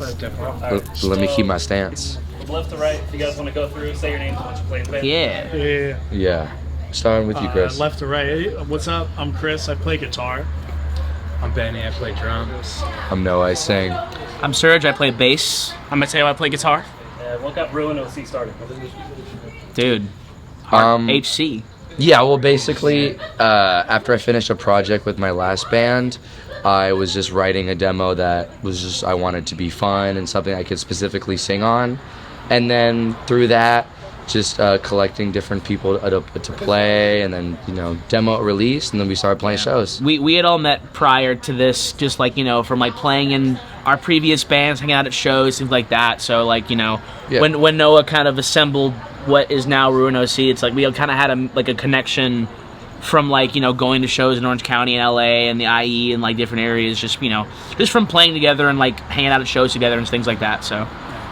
Let me keep my stance. Left to right, if you guys want to go through, say your names and what you play in the band. Yeah. Starting with you, Chris. Left to right. What's up? I'm Chris. I play guitar. I'm Benny. I play drums. I'm Noah. I sing. I'm Serge. I play bass. I'm Mateo. I play guitar. What got Ruin OC started? Dude. HC. Yeah, well, basically, after I finished a project with my last band, I was just writing a demo that was just, I wanted to be fun and something I could specifically sing on. And then through that, just collecting different people to play, and then, demo it, release, and then we started playing shows. We had all met prior to this, just like, from like playing in our previous bands, hanging out at shows, things like that. So like, when Noah kind of assembled what is now Ruin OC, it's like we kind of had a connection from like, going to shows in Orange County and LA and the IE and like different areas, just from playing together and like hanging out at shows together and things like that. So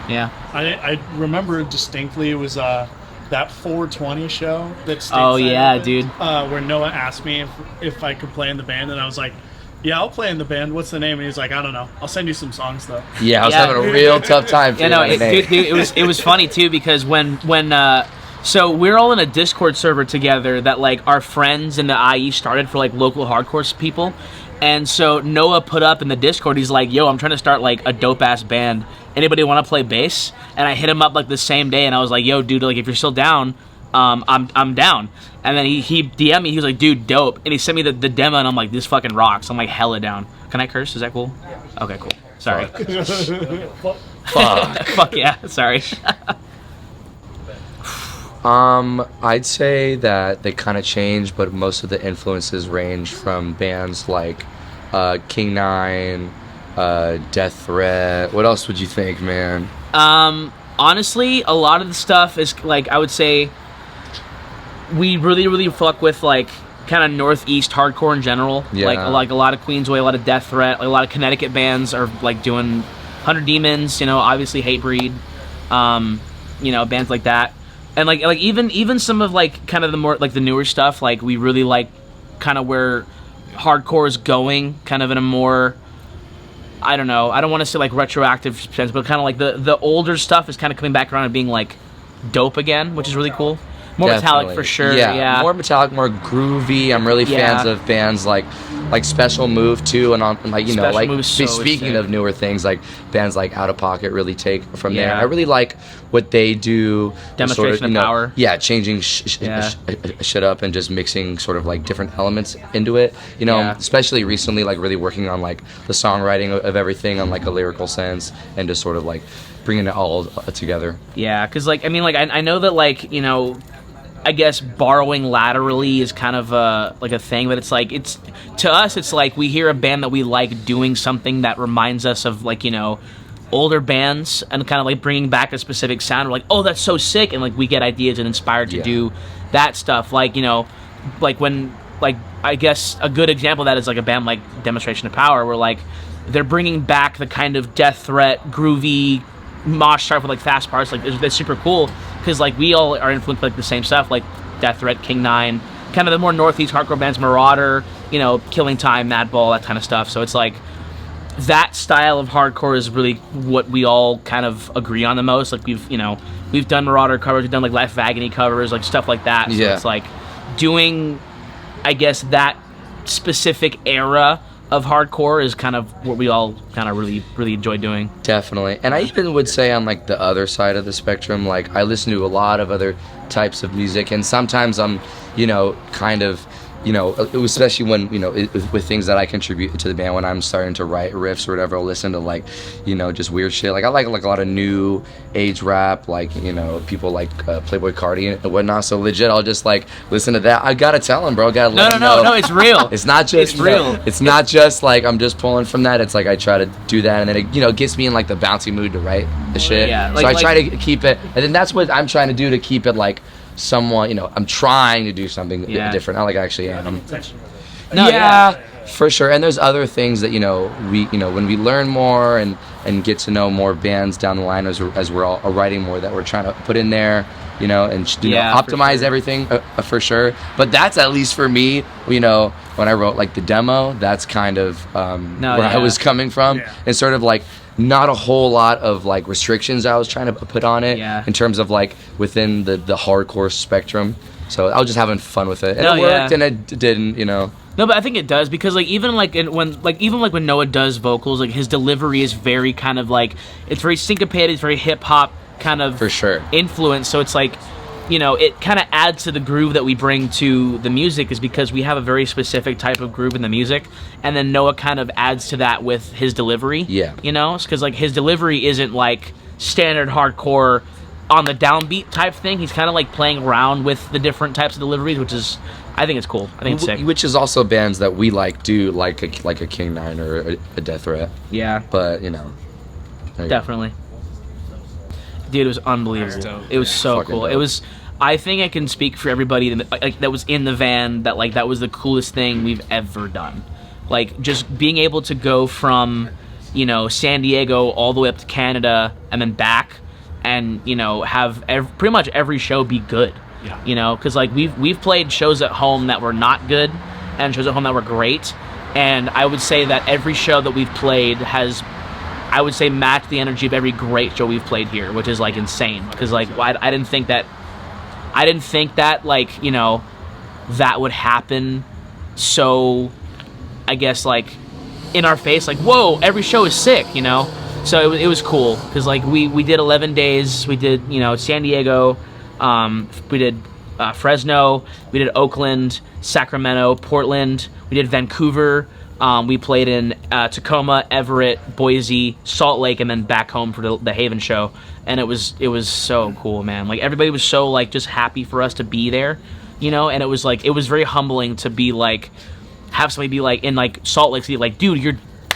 yeah. I remember distinctly, it was that 420 show that dude. Where Noah asked me if I could play in the band, and I was like, yeah, I'll play in the band. What's the name? And he's like, I don't know. I'll send you some songs though. Yeah, I was having a real tough time. It was funny too, because when so we're all in a Discord server together that like our friends in the IE started for like local hardcore people. And so Noah put up in the Discord, he's like, yo, I'm trying to start like a dope ass band. Anybody want to play bass? And I hit him up like the same day, and I was like, yo, dude, like if you're still down, I'm down. And then he DM'd me, he was like, dude, dope. And he sent me the demo, and I'm like, this fucking rocks. I'm like, hella down. Can I curse? Is that cool? Yeah. Okay, cool. Sorry. Fuck. Fuck yeah, sorry. I'd say that they kind of changed, but most of the influences range from bands like King Nine, Death Threat. What else would you think, man? Honestly, a lot of the stuff is like, I would say we really fuck with like kind of Northeast hardcore in general. Yeah. Like a lot of Queensway, a lot of Death Threat, like a lot of Connecticut bands are like doing 100 Demons, obviously Hatebreed, bands like that. And like even some of like kind of the more like the newer stuff, like we really like kind of where hardcore is going, kind of in a more, I don't know, I don't want to say like retroactive sense, but kind of like the older stuff is kind of coming back around and being like dope again, which is really cool. More metallic for sure. Yeah, more metallic, more groovy. I'm really fans of bands like Special Move too, and like speaking of newer things, like bands like Out of Pocket really take from there. I really like what they do. Demonstration of Power. Yeah, changing shit up and just mixing sort of like different elements into it. Especially recently, like really working on like the songwriting of everything on like a lyrical sense, and just sort of like bringing it all together. Yeah, because like I know that like I guess borrowing laterally is kind of a thing, but it's like to us it's like we hear a band that we like doing something that reminds us of like older bands and kind of like bringing back a specific sound. We're like, oh, that's so sick, and like we get ideas and inspired to do that stuff. Like like when like I guess a good example of that is like a band like Demonstration of Power, where like they're bringing back the kind of Death Threat groovy mosh chart with like fast parts. Like that's super cool, because like we all are influenced by like the same stuff, like Death Threat, King Nine, kind of the more Northeast hardcore bands, Marauder, Killing Time, Madball, that kind of stuff. So it's like that style of hardcore is really what we all kind of agree on the most. Like we've done Marauder covers, we've done like Life of Agony covers, like stuff like that. So it's like doing, I guess, that specific era of hardcore is kind of what we all kind of really enjoy doing. Definitely. And I even would say on like the other side of the spectrum, like I listen to a lot of other types of music, and sometimes I'm kind of especially when with things that I contribute to the band, when I'm starting to write riffs or whatever, I'll listen to like just weird shit. Like I like a lot of new age rap, like people like Playboi Carti and whatnot. So legit, I'll just like listen to that. I gotta tell him, bro. Gotta let him know. No, it's real. It's not just real. It's not just like I'm just pulling from that. It's like I try to do that, and then it gets me in like the bouncy mood to write the shit. Yeah, so I try to keep it, and then that's what I'm trying to do to keep it like somewhat, I'm trying to do something different. Not like I actually am. For sure. And there's other things that we when we learn more and get to know more bands down the line as we're all writing more, that we're trying to put in there, and optimize everything for sure. But that's at least for me, when I wrote like the demo, that's kind of where I was coming from, and sort of like not a whole lot of like restrictions I was trying to put on it in terms of like within the hardcore spectrum. So I was just having fun with it, and it worked, and it didn't, you know. No, but I think it does, because like even when Noah does vocals, like his delivery is very kind of like, it's very syncopated, it's very hip hop kind of for sure influence. So it's like, you know, it kind of adds to the groove that we bring to the music, is because we have a very specific type of groove in the music, and then Noah kind of adds to that with his delivery. Yeah, you know, because like his delivery isn't like standard hardcore on the downbeat type thing. He's kind of like playing around with the different types of deliveries, which is, I think it's cool. I think it's sick. Which is also bands that we like do, like a King Nine or a Death Threat. Yeah. But, you know. Definitely. Dude, it was unbelievable. It was so cool. Dope. It was, I think I can speak for everybody that was in the van, that like that was the coolest thing we've ever done. Like just being able to go from, you know, San Diego all the way up to Canada and then back, and you know have pretty much every show be good. Yeah. You know, because like we've played shows at home that were not good, and shows at home that were great, and I would say that every show that we've played has, I would say, matched the energy of every great show we've played here, which is like insane. Because like I didn't think that like, you know, that would happen. So I guess like in our face, like, whoa, every show is sick, you know. So it was cool, because like we did 11 days. We did, you know, San Diego, we did Fresno, we did Oakland, Sacramento, Portland, we did Vancouver, we played in Tacoma, Everett, Boise, Salt Lake, and then back home for the Haven show. And it was so cool, man. Like everybody was so like just happy for us to be there, you know. And it was like, it was very humbling to be like, have somebody be like in like Salt Lake City, like, dude, your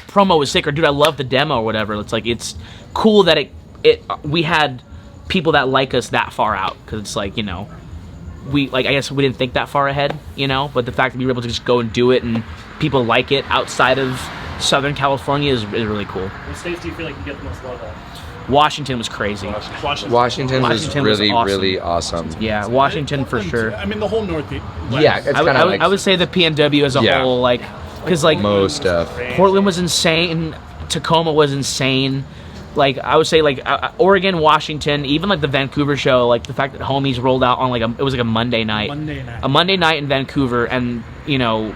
promo was sick, or dude, I love the demo, or whatever. It's like, it's cool that we had people that like us that far out, because it's like, you know, we like, I guess we didn't think that far ahead, you know, but the fact that we were able to just go and do it and people like it outside of Southern California is really cool. What states do you feel like you get the most love at? Washington was crazy. Washington was really awesome. Really awesome. Yeah, Washington for sure. I mean, the whole Northeast. Yeah, it's I would say the PNW as a whole, like, because like most stuff. Portland was insane, Tacoma was insane. Like I would say, like Oregon, Washington, even like the Vancouver show, like the fact that Homies rolled out on like it was like a Monday night in Vancouver, and you know,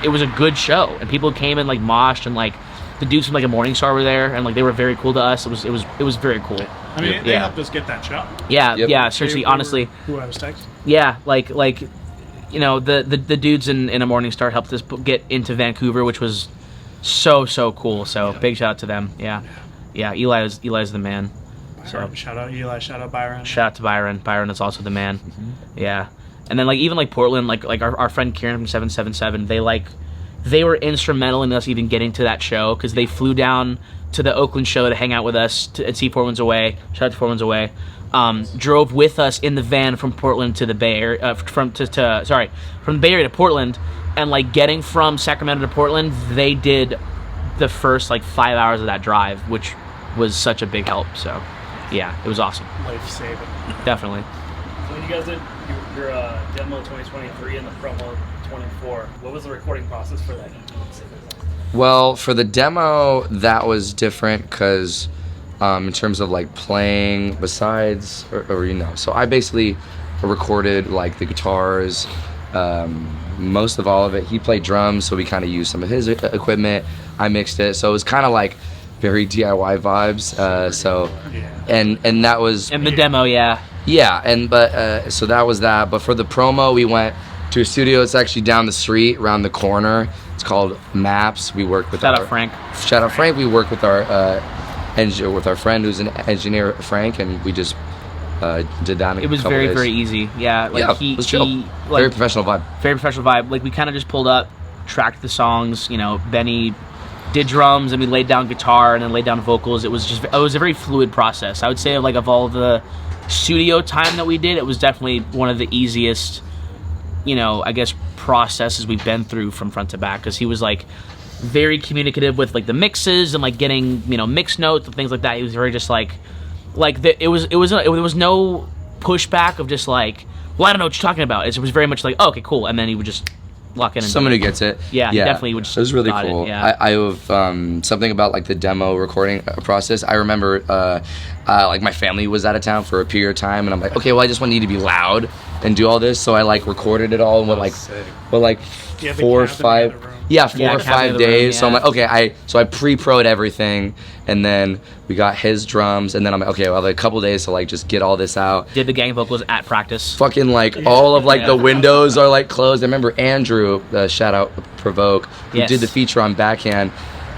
it was a good show, and people came and like moshed, and like the dudes from like a Morning Star were there, and like they were very cool to us. It was very cool. I mean, they helped us get that show. Yeah, yeah, seriously, honestly. Who I was texting. Yeah, like you know, the dudes in a Morning Star helped us get into Vancouver, which was so cool. So big shout out to them. Yeah, Eli's the man. So shout out Eli, shout out Byron. Shout out to Byron. Byron is also the man. Mm-hmm. Yeah, and then like even like Portland, like our friend Kieran from 777, they were instrumental in us even getting to that show, because they flew down to the Oakland show to hang out with us and see Four Winds Away. Shout out to Four Winds Away. Drove with us in the van from Portland to the Bay Area, from the Bay Area to Portland, and like getting from Sacramento to Portland, they did the first like 5 hours of that drive, which was such a big help. So yeah, it was awesome. Life saving. Definitely. So when you guys did your demo 2023 and the promo 24, what was the recording process for that? Well, for the demo, that was different, because in terms of like playing besides, or you know, so I basically recorded like the guitars, most of all of it. He played drums, so we kind of used some of his equipment. I mixed it, so it was kind of like very DIY vibes. So, and that was in the demo, yeah, and so that was that. But for the promo, we went to a studio. It's actually down the street, around the corner. It's called Maps. We work with Shout out Frank. We work with our friend who's an engineer, Frank, and we just did that. It was very very easy. Yeah, like it was chill. Like, very professional vibe. Very professional vibe. Like we kind of just pulled up, tracked the songs. You know, Benny did drums, and we laid down guitar, and then laid down vocals. It was a very fluid process. I would say of all the studio time that we did, it was definitely one of the easiest, you know, I guess processes we've been through from front to back, because he was like very communicative with like the mixes and like getting, you know, mix notes and things like that. He was very just it was no pushback of just like, well, I don't know what you're talking about. It was very much like, oh, okay, cool, and then he would just lock in. And someone who gets it. Yeah, he definitely would. It was really got it, cool. yeah. I have something about like the demo recording process. I remember like my family was out of town for a period of time, and I'm like, okay, well, I just want you to be loud and do all this, so I like recorded it all in what like 4 or 5. Yeah, 4 or 5 days. So I'm like, okay, I pre-pro'd everything, and then we got his drums, and then I'm like, okay, well, I have a couple days to like just get all this out. Did the gang vocals at practice? Fucking like all of like the windows are like closed. I remember Andrew, shout out Provoke, who did the feature on Backhand.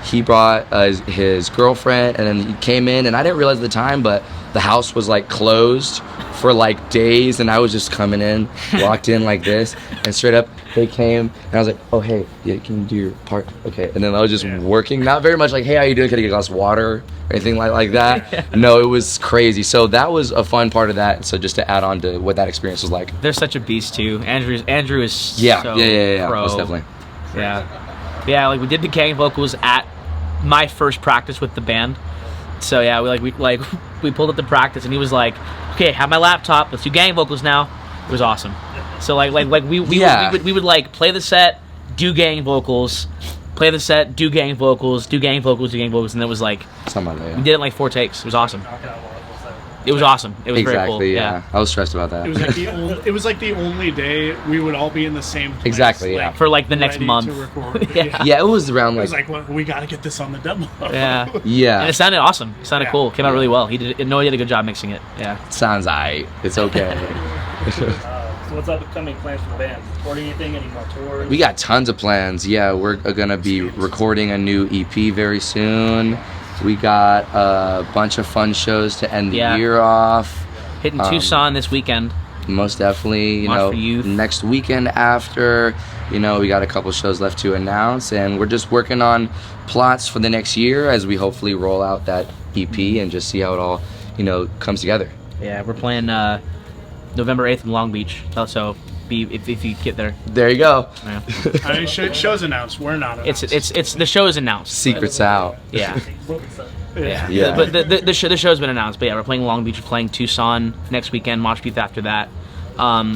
He brought his girlfriend, and then he came in, and I didn't realize at the time, but the house was like closed for like days, and I was just coming in, walked in like this, and straight up they came, and I was like, oh hey, yeah, can you do your part? Okay, and then I was just working, not very much like, hey, how you doing? Can I get a glass of water or anything like that? No, it was crazy. So that was a fun part of that. So just to add on to what that experience was like. They're such a beast too. Andrew is so pro. Most definitely. Yeah, like we did the gang vocals at my first practice with the band. So yeah, we pulled up the practice, and he was like, okay, have my laptop, let's do gang vocals now. It was awesome. So we would like play the set, do gang vocals, play the set, do gang vocals, do gang vocals, do gang vocals, and it was like something like that. We did it in like 4 takes. It was awesome. It was awesome. It was very cool. Yeah. I was stressed about that. It was like the only day we would all be in the same place. Exactly, yeah. For like the next month. To record. Yeah, it was around like... It was like, well, we got to get this on the demo. Yeah. Yeah. And it sounded awesome. It sounded cool. It came out really well. He did a good job mixing it. Yeah. Sounds aight. It's okay. So what's upcoming plans for the band? Recording anything? Any more tours? We got tons of plans. Yeah, we're going to be recording a new EP very soon. We got a bunch of fun shows to end the year off. Hitting Tucson this weekend. Most definitely, March for Youth. Next weekend after, we got a couple shows left to announce, and we're just working on plots for the next year as we hopefully roll out that EP and just see how it all, comes together. Yeah, we're playing November 8th in Long Beach. So if you get there. There you go. Yeah. I mean, show's announced. We're not announced. It's the show is announced. Secret's out. Yeah. Yeah. But the show's been announced. But yeah, we're playing Long Beach, we're playing Tucson next weekend, Mosh Pit after that.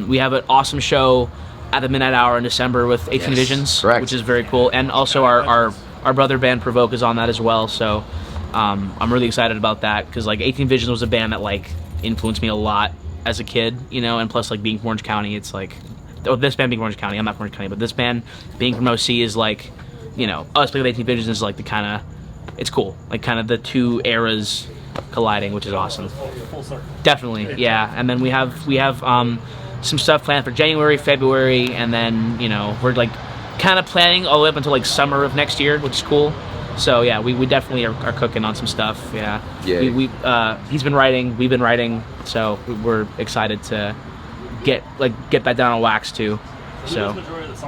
We have an awesome show at the Midnight Hour in December with 18 Visions, correct. which is very cool. And also our brother band Provoke is on that as well. So I'm really excited about that because like 18 Visions was a band that like influenced me a lot as a kid, and plus like being from Orange County, it's like, this band being from Orange County, I'm not from Orange County, but this band being from OC is like, us playing with 18 Visions is like the kind of, it's cool, like kind of the two eras colliding, which is awesome. Full circle. Definitely, yeah. And then we have some stuff planned for January, February, and then we're like kind of planning all the way up until like summer of next year, which is cool. So yeah, we definitely are cooking on some stuff. Yeah. He's been writing, we've been writing, so we're excited to get that down on wax too. So. Who's the majority of the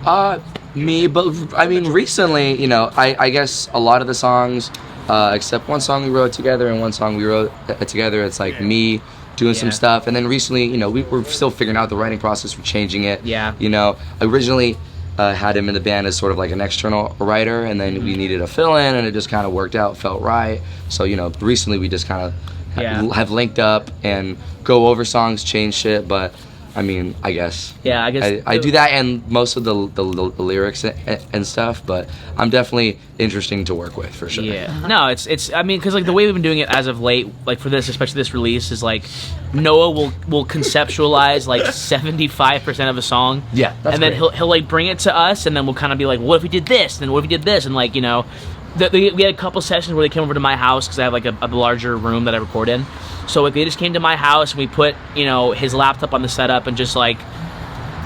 songwriters? Me, but I mean recently, I guess a lot of the songs, except one song we wrote together and one song we wrote together, it's like me doing some stuff, and then recently, we were still figuring out the writing process, we're changing it. Yeah. Originally. Had him in the band as sort of like an external writer, and then we needed a fill-in, and it just kind of worked out, felt right. So recently we just kind of have linked up and go over songs, change shit. But I mean, I guess I do that and most of the lyrics and stuff. But I'm definitely interesting to work with for sure. Yeah, no, it's I mean, because like the way we've been doing it as of late, like for this, especially this release, is like Noah will conceptualialize like 75% of a song. Yeah, that's and then great. he'll like bring it to us, and then we'll kind of be like, what if we did this? And then what if we did this? And like we had a couple sessions where they came over to my house because I have like a larger room that I record in. So like they just came to my house and we put his laptop on the setup and just like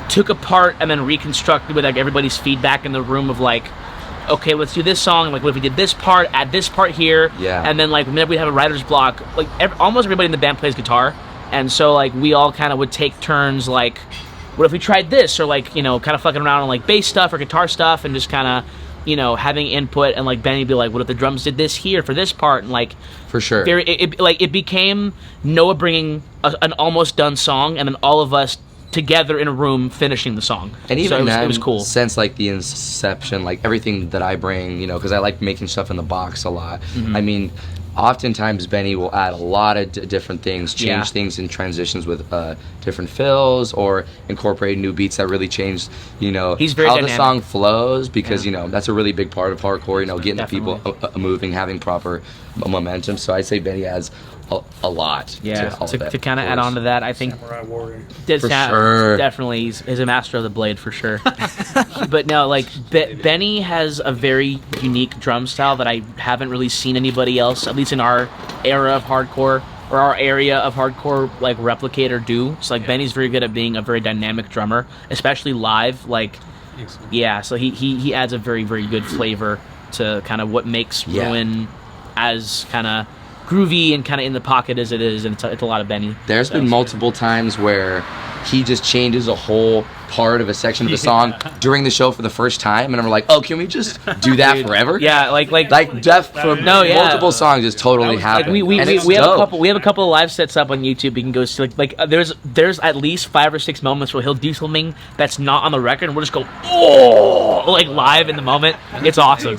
took apart and then reconstructed with like everybody's feedback in the room of like, okay, let's do this song. Like, what if we did this part, add this part here? Yeah. And then like whenever we have a writer's block, like almost everybody in the band plays guitar, and so like we all kind of would take turns like, what if we tried this, or like kind of fucking around on like bass stuff or guitar stuff, and just kind of having input, and like Benny would be like, what if the drums did this here for this part, and like for sure it became Noah bringing an almost done song and then all of us together in a room finishing the song. And even so it was cool. Since like the inception, like everything that I bring, because I like making stuff in the box a lot. Mm-hmm. I mean, oftentimes Benny will add a lot of different things, change things in transitions with different fills, or incorporate new beats that really change, He's very how dynamic. the song flows, because that's a really big part of hardcore, getting Definitely. the people moving, having proper momentum. So I'd say Benny adds a lot to all of it. To kind of add on to that, I think Samurai Warrior. For sure. Definitely, he's a master of the blade for sure. But no, like Benny has a very unique drum style that I haven't really seen anybody else, at least in our era of hardcore or our area of hardcore, like replicate or do. So like Benny's very good at being a very dynamic drummer, especially live. Like, so he adds a very, very good flavor to kind of what makes Ruin as kind of groovy and kind of in the pocket as it is, and it's a lot of Benny. There's been multiple times where he just changes a whole part of a section of the song during the show for the first time, and I'm like, oh, can we just do that forever? Yeah, like Jeff for multiple songs just totally happened. Like we And it's have dope. a couple of live sets up on YouTube. You can go see there's at least 5 or 6 moments where he'll do something that's not on the record, and we'll just go like live in the moment. It's awesome.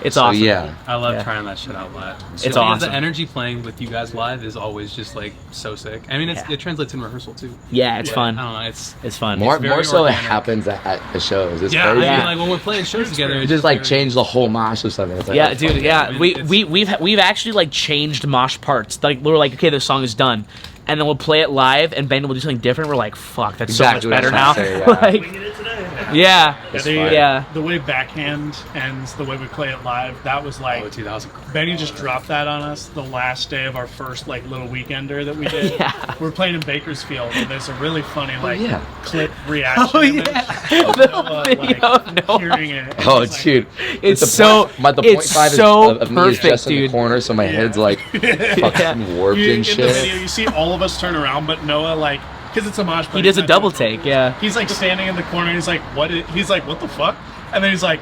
It's awesome. Yeah. I love trying that shit out live. It's awesome. The energy playing with you guys live is always just like so sick. I mean, it translates in rehearsal too. Yeah, it's fun. I don't know. It's fun. More very so it organic. happens at the shows. It's Yeah, crazy. I mean, like when we're playing shows together, It it's just like very- change the whole mosh or something. It's like, Yeah, oh, dude. fuck. Yeah, I mean, we've actually like changed mosh parts. Like we're like, okay, this song is done, and then we'll play it live, and Ben will do something different. We're like, fuck, that's Exactly so what much I was better now. trying to say, yeah. We did it today. The way backhand ends, the way we play it live, that was like Oh, dude, that was Benny just dropped that on us the last day of our first like little weekender that we did. Yeah. We're playing in Bakersfield, and there's a really funny like clip reaction. Oh, image yeah. of The Noah, video like, of Noah. hearing it. And Oh, it's like, dude. It's the so point, the it's 0.5 so of me is perfect, just in dude. the corner, so my head's like fucking warped in and the video, shit. you see all of us turn around, but Noah like because it's a mosh pit. He does he's a not double doing take. Yeah. He's like standing in the corner. And he's like, He's like, what the fuck? And then he's like,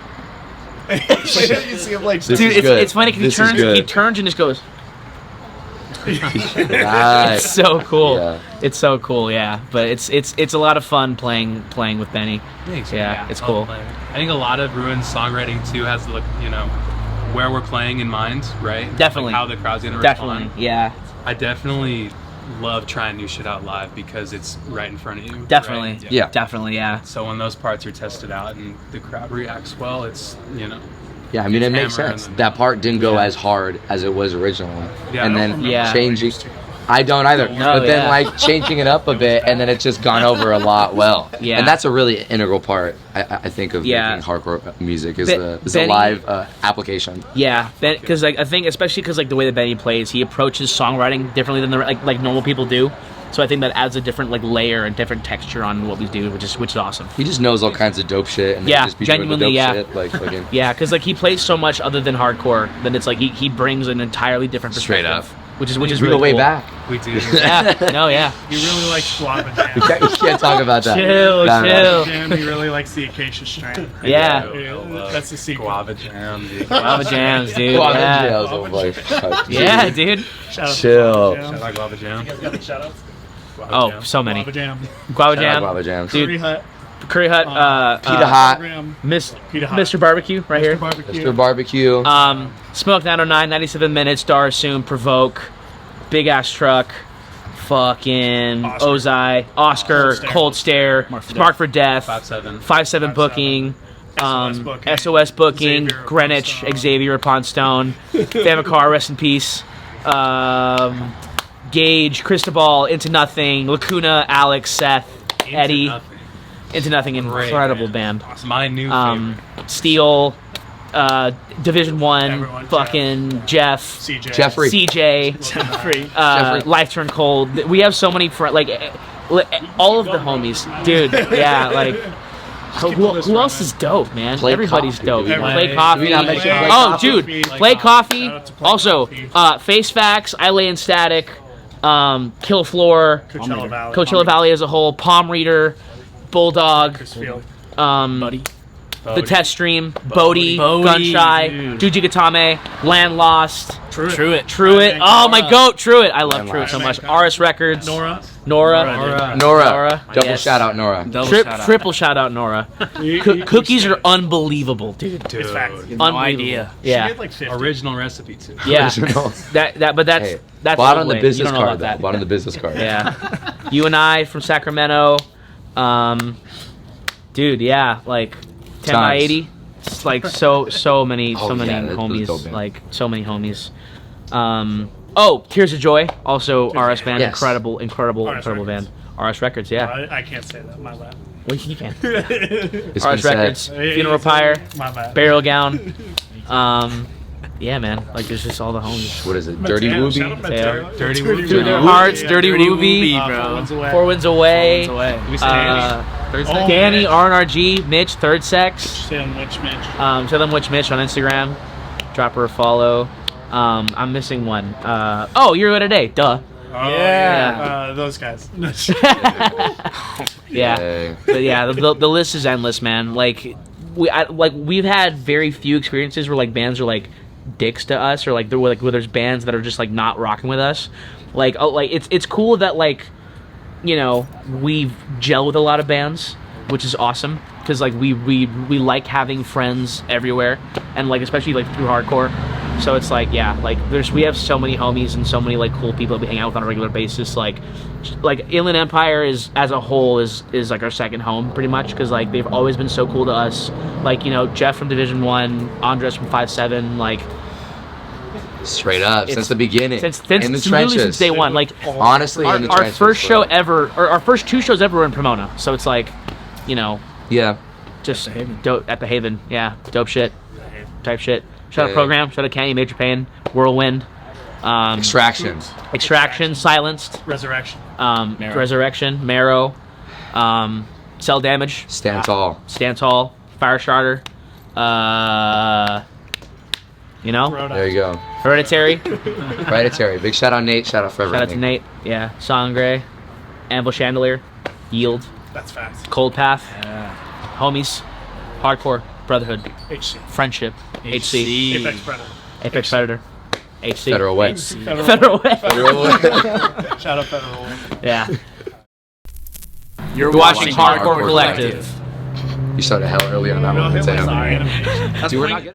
you see him like, This Dude, is good. it's funny because This is good. he turns and just goes. Right. It's so cool. Yeah. It's so cool. Yeah, but it's a lot of fun playing with Benny. Thanks, Yeah, it's I cool. love playing. I think a lot of Ruin's songwriting too has the where we're playing in mind, right? Definitely. Like how the crowd's gonna Definitely. respond. Yeah. I definitely love trying new shit out live because it's right in front of you. Definitely. right? Yeah. Definitely. Yeah. So when those parts are tested out and the crowd reacts well, it's Yeah, I mean, it makes hammer sense. and then- That part didn't go as hard as it was originally. Yeah, and I then don't remember changing. I don't either. No, but then, yeah. like, changing it up a bit, and then it's just gone over a lot well. Yeah. And that's a really integral part, I think, of Yeah. making hardcore music, is Be- the Benny- live application. Yeah, because like I think especially because like the way that Benny plays, he approaches songwriting differently than like normal people do. So I think that adds a different like layer and different texture on what we do, which is awesome. He just knows all kinds of dope shit, and Yeah, then just be doing the genuinely, dope yeah. shit. Like, fucking Yeah, because like he plays so much other than hardcore, then it's like he brings an entirely different Straight perspective, up. which is we really go way cool. back. we do. Yeah, no, yeah. he really likes guava We jam. can't talk about that. Chill, No, no, no. chill. Jam, he really likes the acacia strain. Yeah. That's the secret. Guava jam, dude. Guava jams, dude. Guava Yeah, jams, I'm like, fuck, yeah, dude. dude. Shout out to Chill. Guava Jam. Shout out Guava jam. You guys got the shoutouts? Guava Oh, jam. so many. Guava Jam. Guava Shout out jam, Guava jams. Dude. Curry Hut. Curry Hut, Pita Hot, Program. Mr. Hut. Barbecue, right here. Barbecue. Mr. Barbecue. Smoke 909, 97 minutes, Star Soon, Provoke, Big Ass Truck, fucking Oscar. Ozai, Oscar, Cold Stare, Mark for Death, 5-7. 5-7 Booking, SOS Booking. SOS Booking, Xavier upon Greenwich, Stone. Xavier upon Stone, Famicar, rest in peace, Gage, Cristobal, Into Nothing, Lacuna, Alex, Seth, Eddie, Nothing. Into Nothing, Great incredible band. My new favorite. Steel, Division One, Everyone, fucking Jeff, CJ. Jeffrey. CJ, Jeffrey. Jeffrey. Life Turned Cold. We have so many all of the homies, dude. Yeah, like who else is dope, man? Play Everybody's Coffee, dope. dude. Play Coffee. Do we not mention Play Oh, Coffee? dude, Play Play Coffee. Coffee. Shout out to Play Also, Coffee. Face Facts, I Lay in Static, Kill Floor, Coachella Valley. Coachella Valley as a whole, Palm Reader, Bulldog, Bakersfield. Buddy. The Test Stream, Bodie, Gunshy, Juji Gatame, Land Lost, Truett. Oh my goat, Truett. I love Land Truett so Lost. much. RS Records. Nora. Nora. Double Yes. shout out Nora. Triple shout out Nora. Cookies are unbelievable, dude. It's facts. Unbelievable. idea. She Yeah. made like 50. Original recipe too. Yeah. Original. But that's Hey, that's bought old on the way. business You don't know card about though. that. Bought on the business card. Yeah. You and I from Sacramento. Dude, yeah, like 10 by Times. 80. It's like so many Oh, yeah, that was homies. dope, man. Like so many homies. Tears of Joy, also RS band, Yes. incredible RS band. Records. RS Records, yeah. I can't say that. My bad. Well, you can. It's been RS said. Records, Funeral Pyre, My bad. Burial Gown. Yeah, man. Like there's just all the homies. What is it? Dirty Mateo, Wooby? shout out Mateo. Dirty Wooby. Wooby. Through Their Wooby. Hearts, Dirty Dirty Ruby, Wooby, bro. 4 Winds Away. Four Winds Away. Away. We say Thursday. Oh, Danny, Mitch. RNRG, Mitch, Third Sex. Sam Witch Mitch. Tell them which Mitch on Instagram. Drop her a follow. I'm missing one. You're here today. Duh. Oh, Yeah. those guys. Yeah. Hey. But yeah, the list is endless, man. Like we've had very few experiences where like bands are like dicks to us, or like where there's bands that are just like not rocking with us. Like it's cool that like, you know, we gel with a lot of bands, which is awesome because like we like having friends everywhere, and like especially like through hardcore. So it's like, yeah, like we have so many homies and so many like cool people that we hang out with on a regular basis. Like Inland Empire is as a whole is like our second home pretty much, because like they've always been so cool to us. Like, you know, Jeff from Division 1, Andres from 5-7, like Straight up, since the beginning. since in the literally trenches. since day one. Like Honestly, in the our trenches. first bro. show ever, or our first 2 shows ever were in Pomona. So it's like, you know, Yeah. just dope at the Haven. Yeah, dope shit, type shit. Shout out Yeah. Program, shout out Candy, Major Pain, Whirlwind, Extraction, Silenced, Resurrection. Resurrection, Marrow, Cell Damage, Stand tall. Stand Tall, Firestarter, you know, There you go. Hereditary. Hereditary. Big shout out Nate. Shout out for Shout out to everything. Nate. Yeah, Sangre, Anvil Chandelier, Yield, That's facts. Cold Path, Homies, Hardcore, Brotherhood, HC. Friendship, HC, Apex Predator. Apex Predator, HC, Federal Way. Federal Way. Shout out Federal. Yeah. You're watching Hardcore Collective. You started hell early on that No, one. hit Damn. my animation. Dude, we're not getting